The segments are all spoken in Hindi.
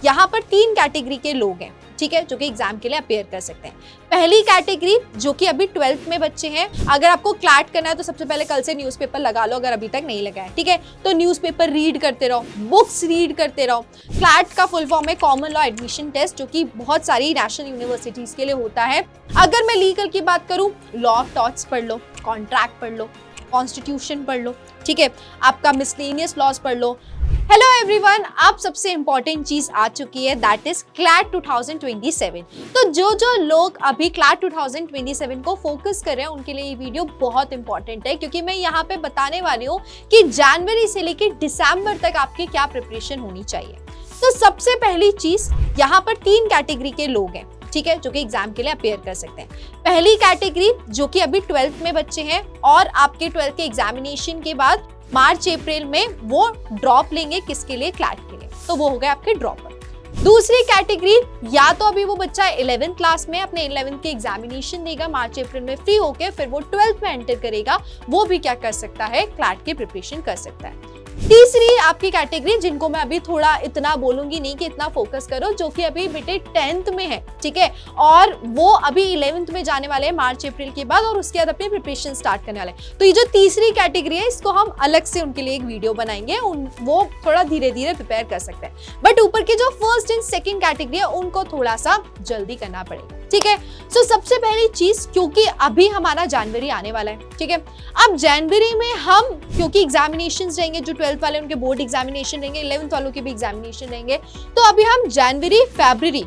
यहाँ पर 3 कैटेगरी के लोग हैं, ठीक है, जो कि एग्जाम के लिए अपेयर कर सकते हैं। पहली कैटेगरी जो कि अभी 12th में बच्चे हैं, अगर आपको क्लैट करना है तो सबसे पहले कल से न्यूज़पेपर लगा लो, अगर अभी तक नहीं लगा है, ठीक है। तो न्यूज़पेपर रीड करते रहो, बुक्स रीड करते रहो। क्लैट का फुल फॉर्म है कॉमन लॉ एडमिशन टेस्ट, जो कि बहुत सारी नेशनल यूनिवर्सिटीज के लिए होता है। अगर मैं लीगल की बात करूं, लॉ ऑफ टॉर्ट्स पढ़ लो, कॉन्ट्रैक्ट पढ़ लो, कॉन्स्टिट्यूशन पढ़ लो, ठीक है, आपका मिसलेनियस लॉज पढ़ लो। हेलो एवरीवन, आप सबसे इंपॉर्टेंट चीज आ चुकी है, दैट इज क्लैट 2027। तो जो लोग अभी क्लैट 2027 को फोकस कर रहे हैं उनके लिए ये वीडियो बहुत इंपॉर्टेंट है, क्योंकि मैं यहाँ पे बताने वाली हूँ कि जनवरी से लेकर दिसंबर तक आपकी क्या प्रिपरेशन होनी चाहिए। तो सबसे पहली चीज, यहाँ पर 3 कैटेगरी के लोग हैं, ठीक है, जो कि एग्जाम के लिए अपेयर कर सकते हैं। पहली कैटेगरी जो कि अभी 12th में बच्चे हैं और आपके 12th के एग्जामिनेशन के बाद मार्च अप्रैल में वो ड्रॉप लेंगे, किसके लिए, क्लैट के लिए, तो वो हो गए आपके ड्रॉपर। दूसरी कैटेगरी, या तो अभी वो बच्चा 11th क्लास में अपने 11th के एग्जामिनेशन देगा मार्च अप्रैल में फ्री होके, फिर वो 12th में एंटर करेगा, वो भी क्या कर सकता है, क्लैट की प्रिपरेशन कर सकता है। तीसरी आपकी कैटेगरी, जिनको मैं अभी थोड़ा इतना बोलूंगी नहीं कि इतना फोकस करो, जो कि अभी बेटे 10th में है, ठीक है, और वो अभी 11th में जाने वाले हैं मार्च अप्रैल के बाद, और उसके बाद अपनी प्रिपरेशन स्टार्ट करने वाले हैं। तो ये जो तीसरी कैटेगरी है, इसको हम अलग से उनके लिए एक वीडियो बनाएंगे, वो थोड़ा धीरे धीरे प्रिपेयर कर सकते हैं। बट ऊपर की जो फर्स्ट एंड सेकेंड कैटेगरी है, उनको थोड़ा सा जल्दी करना पड़ेगा, ठीक है। सो सबसे पहली चीज, क्योंकि अभी हमारा जनवरी आने वाला है, ठीक है, अब जनवरी में हम, क्योंकि एग्जामिनेशंस रहेंगे, जो 12th वाले उनके बोर्ड एग्जामिनेशन रहेंगे, 11th वालों के भी एग्जामिनेशन रहेंगे, तो अभी हम जनवरी, फरवरी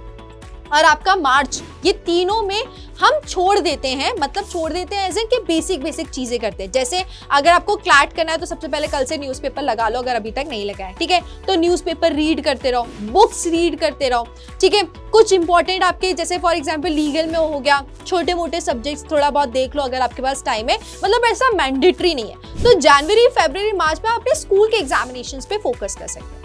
और आपका मार्च, ये तीनों में हम छोड़ देते हैं, मतलब छोड़ देते हैं ऐसे कि बेसिक चीजें करते हैं। जैसे अगर आपको क्लैट करना है तो सबसे पहले कल से न्यूज़पेपर लगा लो, अगर अभी तक नहीं लगा है, ठीक है, तो न्यूज़पेपर रीड करते रहो, बुक्स रीड करते रहो, ठीक है। कुछ इंपॉर्टेंट आपके, जैसे फॉर एग्जाम्पल लीगल में हो गया, छोटे मोटे सब्जेक्ट्स थोड़ा बहुत देख लो अगर आपके पास टाइम है, मतलब ऐसा मैंडेटरी नहीं है। तो जनवरी, फरवरी, मार्च में आप अपने स्कूल के एग्जामिनेशंस पे फोकस कर सकते हैं।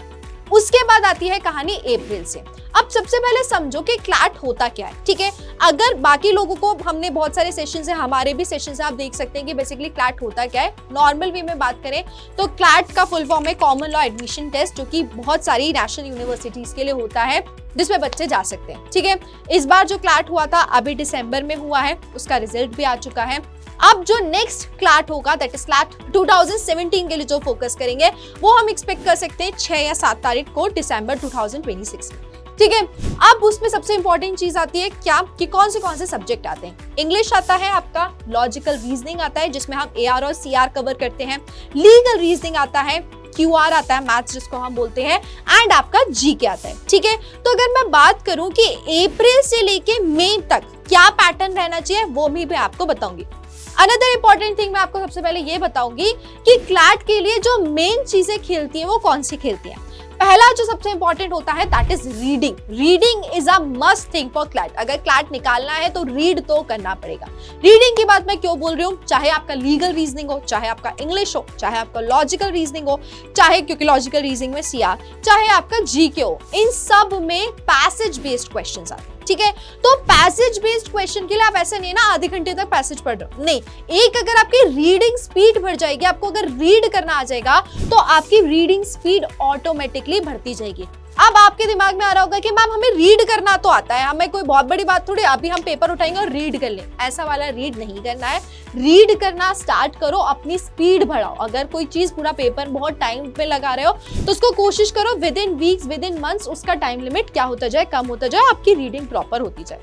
उसके बाद आती है कहानी अप्रैल से। अब सबसे पहले समझो कि क्लैट होता क्या है, ठीक है। अगर बाकी लोगों को, हमने बहुत सारे सेशंस हैं, हमारे भी सेशंस हैं, आप देख सकते हैं कि बेसिकली क्लैट होता क्या है। नॉर्मल वे में बात करें तो क्लैट का फुल फॉर्म है कॉमन लॉ एडमिशन टेस्ट, जो कि बहुत सारी नेशनल यूनिवर्सिटीज के लिए होता है, जिसमें बच्चे जा सकते हैं, ठीक है। इस बार जो क्लैट हुआ था अभी दिसंबर में हुआ है, उसका रिजल्ट भी आ चुका है। अब जो नेक्स्ट क्लैट होगा, दैट इज क्लैट 2017 के लिए जो फोकस करेंगे, वो हम एक्सपेक्ट कर सकते हैं 6 या 7 तारीख को दिसंबर 2026 में, ठीक है। अब उसमें सबसे इंपॉर्टेंट चीज आती है क्या, कि कौन से सब्जेक्ट आते हैं। इंग्लिश आता है आपका, लॉजिकल रीजनिंग आता है जिसमें हम AR और CR कवर करते हैं, लीगल रीजनिंग आता है, QR आता है, मैथ्स जिसको हम बोलते हैं, एंड आपका GK आता है, ठीक है। तो अगर मैं बात करूं कि अप्रैल से लेके मई तक क्या पैटर्न रहना चाहिए, वो भी मैं आपको बताऊंगी। अनदर इंपॉर्टेंट थिंग मैं आपको सबसे पहले ये बताऊंगी कि क्लैट के लिए जो मेन चीजें खेलती हैं वो कौन सी खेलती हैं। पहला जो सबसे इंपॉर्टेंट होता है, that is reading. Reading is a must thing for CLAT. अगर क्लैट निकालना है तो रीड तो करना पड़ेगा। रीडिंग की बात मैं क्यों बोल रही हूँ, चाहे आपका लीगल रीजनिंग हो, चाहे आपका इंग्लिश हो, चाहे आपका लॉजिकल रीजनिंग हो, चाहे, क्योंकि लॉजिकल रीजनिंग में CR, चाहे आपका GK हो, इन सब में पैसेज बेस्ड क्वेश्चंस आते हैं, ठीक है। तो पैसेज बेस्ड क्वेश्चन के लिए आप ऐसा नहीं है ना आधे घंटे तक पैसेज पढ़ रहे हो, नहीं, एक अगर आपकी रीडिंग स्पीड बढ़ जाएगी, आपको अगर रीड करना आ जाएगा, तो आपकी रीडिंग स्पीड ऑटोमेटिकली बढ़ती जाएगी। अब आपके दिमाग में आ रहा होगा कि मैम हमें रीड करना तो आता है, हमें कोई बहुत बड़ी बात थोड़ी, अभी हम पेपर उठाएंगे और रीड कर लें, ऐसा वाला रीड नहीं करना है। रीड करना स्टार्ट करो, अपनी स्पीड बढ़ाओ। अगर कोई चीज पूरा पेपर बहुत टाइम पे लगा रहे हो तो उसको कोशिश करो with in weeks, with in months उसका टाइम लिमिट क्या होता जाए, कम होता जाए, आपकी रीडिंग प्रॉपर होती जाए।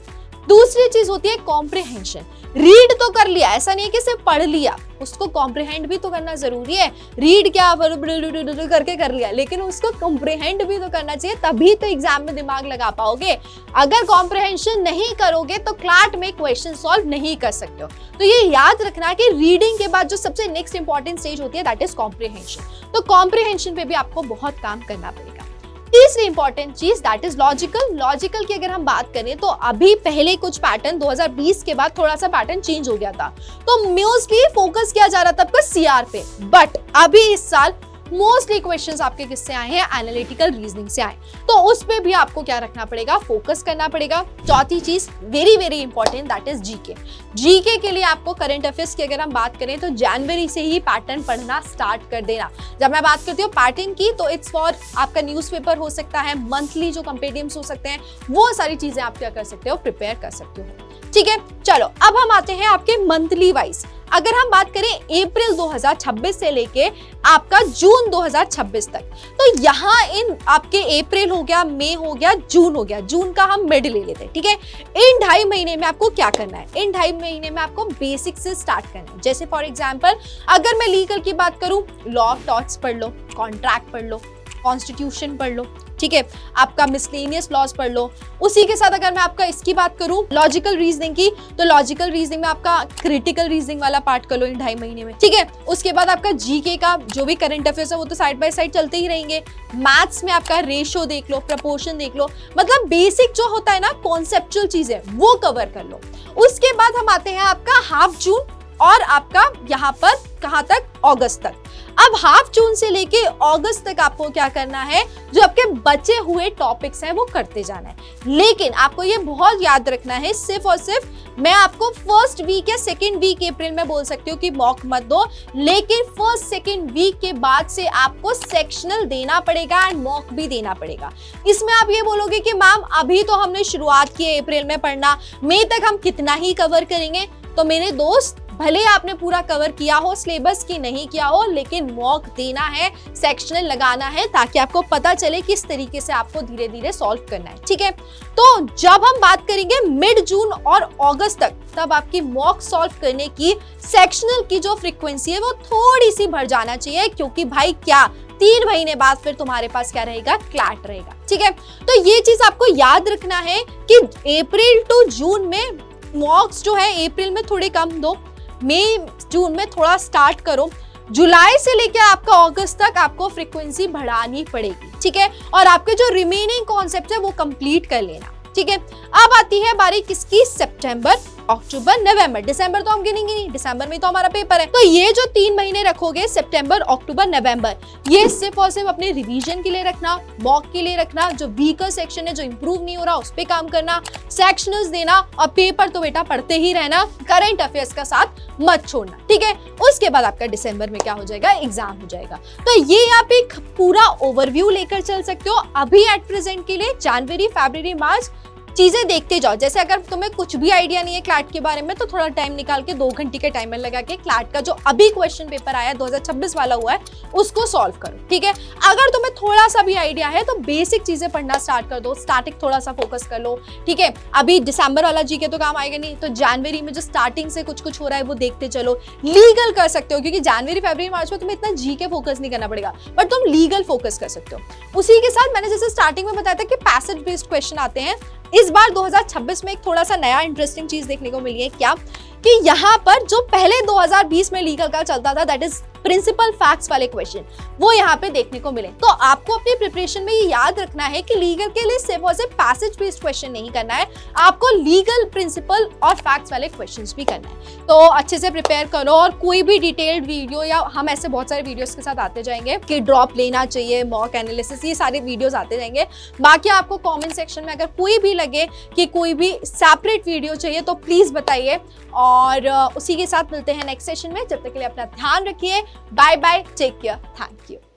दूसरी चीज होती है कॉम्प्रिहेंशन। रीड तो कर लिया, ऐसा नहीं है कि सिर्फ पढ़ लिया, उसको कॉम्प्रिहेंड भी तो करना जरूरी है। रीड क्या करके कर लिया, लेकिन उसको कॉम्प्रिहेंड भी तो करना चाहिए, तभी तो एग्जाम में दिमाग लगा पाओगे। अगर कॉम्प्रिहेंशन नहीं करोगे तो क्लैट में क्वेश्चन सॉल्व नहीं कर सकते हो। तो ये याद रखना कि रीडिंग के बाद जो सबसे नेक्स्ट इंपॉर्टेंट स्टेज होती है, दैट इज कॉम्प्रिहेंशन। तो कॉम्प्रिहेंशन पे भी आपको बहुत काम करना पड़ेगा। तीसरी इंपॉर्टेंट चीज, दैट इज लॉजिकल। लॉजिकल की अगर हम बात करें तो अभी पहले कुछ पैटर्न 2020 के बाद थोड़ा सा पैटर्न चेंज हो गया था, तो मोस्टली फोकस किया जा रहा था आपका CR पे, बट अभी इस साल मोस्टली क्वेश्चंस आपके किससे आए हैं, एनालिटिकल रीजनिंग से आए, तो उस पे भी आपको क्या रखना पड़ेगा, फोकस करना पड़ेगा। चौथी चीज very very important, that is GK. GK के लिए आपको करंट अफेयर्स की अगर हम बात करें तो जनवरी से ही पैटर्न पढ़ना स्टार्ट कर देना। जब मैं बात करती हूँ पैटर्न की, तो इट्स फॉर आपका न्यूज़पेपर हो सकता है, मंथली जो कंपेडियम्स हो सकते हैं, वो सारी चीजें आप क्या कर सकते हो, प्रिपेयर कर सकते हो। ठीक है, चलो अब हम आते हैं आपके मंथली वाइज। अगर हम बात करें अप्रैल 2026 से लेके आपका जून 2026 तक, तो यहाँ इन आपके अप्रैल हो गया, मई हो गया, जून हो गया, जून का हम मिड ले लेते हैं। ठीक है, इन 2.5 महीने में आपको क्या करना है, इन 2.5 महीने में आपको बेसिक से स्टार्ट करना है। जैसे फॉर एग्जाम्पल अगर मैं लीगल की बात करूं, लॉ ऑफ टॉर्ट्स पढ़ लो, कॉन्ट्रैक्ट पढ़ लो, कॉन्स्टिट्यूशन पढ़ लो, ठीक है, आपका मिसलेनियस लॉज पढ़ लो। उसी के साथ अगर मैं आपका इसकी बात करूं लॉजिकल रीजनिंग की, तो लॉजिकल रीजनिंग में आपका क्रिटिकल रीजनिंग वाला पार्ट कर लो इन 2.5 महीने में। ठीक है, उसके बाद आपका जीके का जो भी करंट अफेयर्स है वो तो साइड बाय साइड चलते ही रहेंगे। मैथ्स में आपका रेशियो देख लो, प्रपोर्शन देख लो, मतलब बेसिक जो होता है ना कॉन्सेप्चुअल चीजें, वो कवर कर लो। उसके बाद हम आते हैं आपका हाफ जून और आपका यहाँ पर कहाँ तक, अगस्त तक। अब हाफ जून से लेके अगस्त तक आपको क्या करना है, जो आपके बचे हुए टॉपिक्स हैं वो करते जाना है। लेकिन आपको ये बहुत याद रखना है, सिर्फ और सिर्फ मैं आपको फर्स्ट वीक या सेकेंड वीक अप्रैल में बोल सकती हूँ कि मॉक मत दो, लेकिन फर्स्ट सेकेंड वीक के बाद से आपको सेक्शनल देना पड़ेगा एंड मॉक भी देना पड़ेगा। इसमें आप ये बोलोगे कि मैम अभी तो हमने शुरुआत की है अप्रैल में पढ़ना, मई तक हम कितना ही कवर करेंगे। तो मेरे दोस्त, भले आपने पूरा कवर किया हो, सिलेबस की नहीं किया हो, लेकिन मॉक देना है, सेक्शनल लगाना है, ताकि आपको पता चले किस तरीके से आपको धीरे धीरे सॉल्व करना है। ठीक है, तो जब हम बात करेंगे मिड जून और अगस्त तक, तब आपकी मॉक सॉल्व करने की सेक्शनल की जो फ्रीक्वेंसी है वो थोड़ी सी बढ़ जाना चाहिए, क्योंकि भाई क्या 3 महीने बाद फिर तुम्हारे पास क्या रहेगा, क्लैट रहेगा। ठीक है, तो ये चीज आपको याद रखना है कि अप्रैल टू जून में मॉक्स जो है अप्रैल में थोड़े कम दो, मई जून में थोड़ा स्टार्ट करो, जुलाई से लेकर आपका अगस्त तक आपको फ्रीक्वेंसी बढ़ानी पड़ेगी। ठीक है, और आपके जो रिमेनिंग कॉन्सेप्ट है वो कंप्लीट कर लेना। ठीक है, अब आती है बारी किसकी, सितंबर, अक्टूबर, नवंबर। दिसंबर तो हम गिनेंगे नहीं, दिसंबर में तो हमारा पेपर है। तो ये जो 3 महीने रखोगे, सितंबर, अक्टूबर, नवंबर, ये सिर्फ और सिर्फ अपने रिवीजन के लिए रखना, मॉक के लिए रखना, जो वीकर सेक्शन है, जो इंप्रूव नहीं हो रहा उस पे काम करना, सेक्शनल्स देना, और पेपर तो बेटा पढ़ते ही रहना, करंट अफेयर्स का साथ मत छोड़ना। ठीक है, उसके बाद आपका दिसंबर में क्या हो जाएगा, एग्जाम हो जाएगा। तो ये आप एक पूरा ओवरव्यू लेकर चल सकते हो। अभी एट प्रेजेंट के लिए जनवरी, फरवरी, मार्च चीजें देखते जाओ। जैसे अगर तुम्हें कुछ भी आइडिया नहीं है क्लैट के बारे में, तो थोड़ा टाइम निकाल के 2 घंटे का टाइमर लगा के क्लैट का जो अभी क्वेश्चन पेपर आया 2026 वाला हुआ है उसको सॉल्व करो। ठीक है, अगर तुम्हें थोड़ा सा भी आइडिया है तो बेसिक चीजें पढ़ना स्टार्ट कर दो, स्टार्टिंग थोड़ा सा फोकस कर लो। ठीक है, अभी दिसंबर वाला जीके तो काम आएगा नहीं, तो जनवरी में जो स्टार्टिंग से कुछ कुछ हो रहा है वो देखते चलो। लीगल कर सकते हो, क्योंकि जनवरी, फरवरी, मार्च में तुम्हें इतना जीके फोकस नहीं करना पड़ेगा, बट तुम लीगल फोकस कर सकते हो। उसी के साथ मैंने जैसे स्टार्टिंग में बताया था कि पैसेज बेस्ड क्वेश्चन आते हैं, इस बार 2026 में एक थोड़ा सा नया इंटरेस्टिंग चीज देखने को मिली है। क्या कि यहाँ पर जो पहले 2020 में लीगल का चलता था, दैट इज प्रिंसिपल फैक्ट्स वाले क्वेश्चन, वो यहाँ पे देखने को मिले। तो आपको अपनी प्रिपरेशन में ये याद रखना है कि लीगल के लिए सिर्फ और सिर्फ पैसेज बेस्ड क्वेश्चन नहीं करना है, आपको लीगल प्रिंसिपल और फैक्ट्स वाले क्वेश्चंस भी करना है। तो अच्छे से प्रिपेयर करो, और कोई भी डिटेल्ड वीडियो, या हम ऐसे बहुत सारे वीडियोस के साथ आते जाएंगे कि ड्रॉप लेना चाहिए, मॉक एनालिसिस, ये सारे वीडियोस आते जाएंगे। बाकी आपको कमेंट सेक्शन में अगर कोई भी लगे कि कोई भी सेपरेट वीडियो चाहिए तो प्लीज बताइए, और उसी के साथ मिलते हैं नेक्स्ट सेशन में। जब तक के लिए अपना ध्यान रखिए, bye bye, take care, thank you.